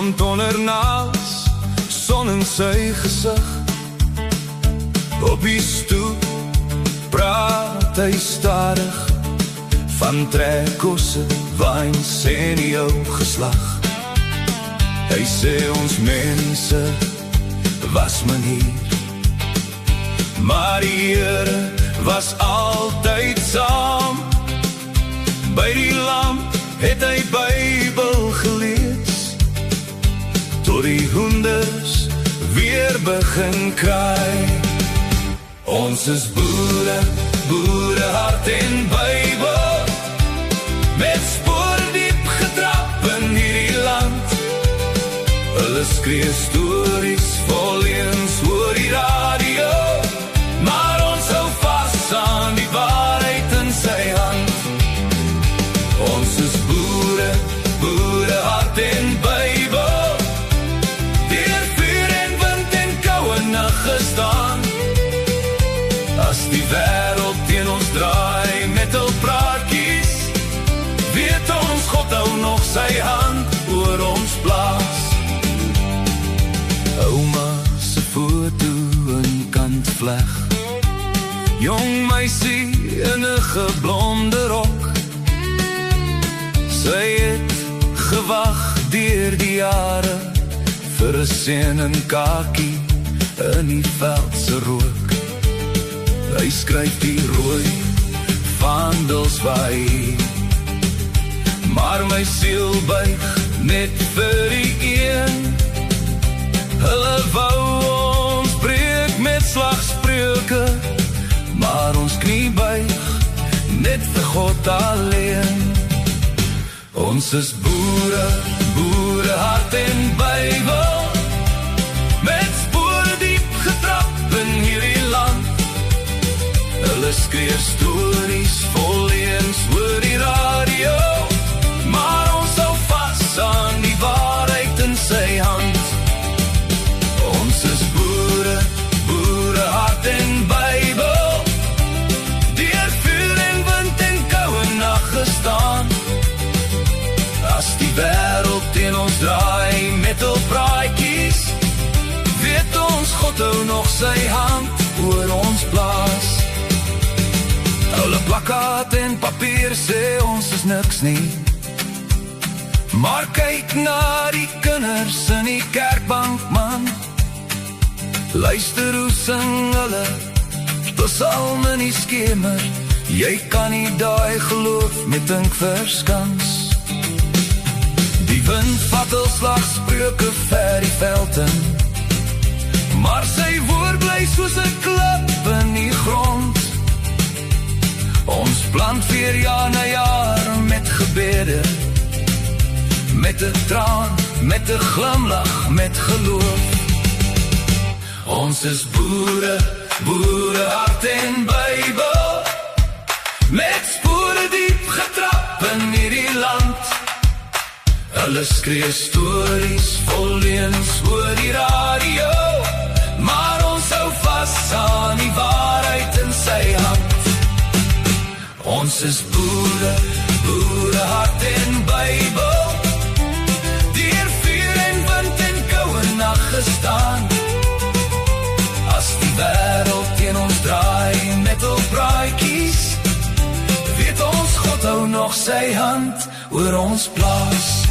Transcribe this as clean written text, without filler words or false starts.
grond ondernaas, son in sy gesig. Op die stoep praat hy stadig, van trekkosse, wyns en jou geslag. Hy sê ons mense was manier, maar die Here was altyd saam. By die lamp het hy Bybel gelees, tot die hoenders weer begin kraai. Ons is boere, boere hart en Bybel, met spoor diep getrap in hierdie land. Hulle skree stories vol eens oor die radio, maar ons hou vas aan die waarheid in sy hand. Ons is boere, boere hart en Bybel, deur vuur en wind en koue nag gestaan. As die wêreld teen ons draai met hul praatjies, weet ons God hou nog sy hand oor ons plaas. Ouma se foto in kantvleg, jong meisie in 'n geblonde rok. Sy het gewag deur die jare vir 'n seun in kakie in die veld se rook. Hy skryf die rooi vaandelswaai, maar my siel buig net vir die een. Hulle wou ons breek met slagspreuke, maar ons knie buig net vir God alleen. Ons is boere, boere hart en Bybel, met spore diep getrap in hierdie land. Hulle skree stories vol eens oor die radio, maar ons hou vas aan die waarheid in sy hand. Ons is boere, boere hart en Bybel, deur vuur en wind en koue nag gestaan. As die wêreld teen ons draai met hul praatjies, weet ons God hou nog sy hand oor ons plaas. Hulle plakkaat en papier sê ons is niks nie, maar kyk na die kinders in die kerkbank man. Luister hoe sing hulle, psalm in die skemer, jy kan nie daai geloof met dink verskans. Die wind vat hul slagspreuke ver die veld in, maar sy woord bly soos 'n klip in die grond. Ons plant weer jaar na jaar met gebede, met 'n traan, met 'n glimlach, met geloof. Ons is boere, boere hart en Bybel, met spore diep getrap in hierdie land. Hulle skree stories vol eens oor die radio, maar ons hou vas aan die waarheid in sy hand. Ons is boere, boere hart en Bybel, deur vuur en wind en koue nag gestaan. As die wêreld teen ons draai met hul praatjies, weet ons God hou nog sy hand oor ons plaas.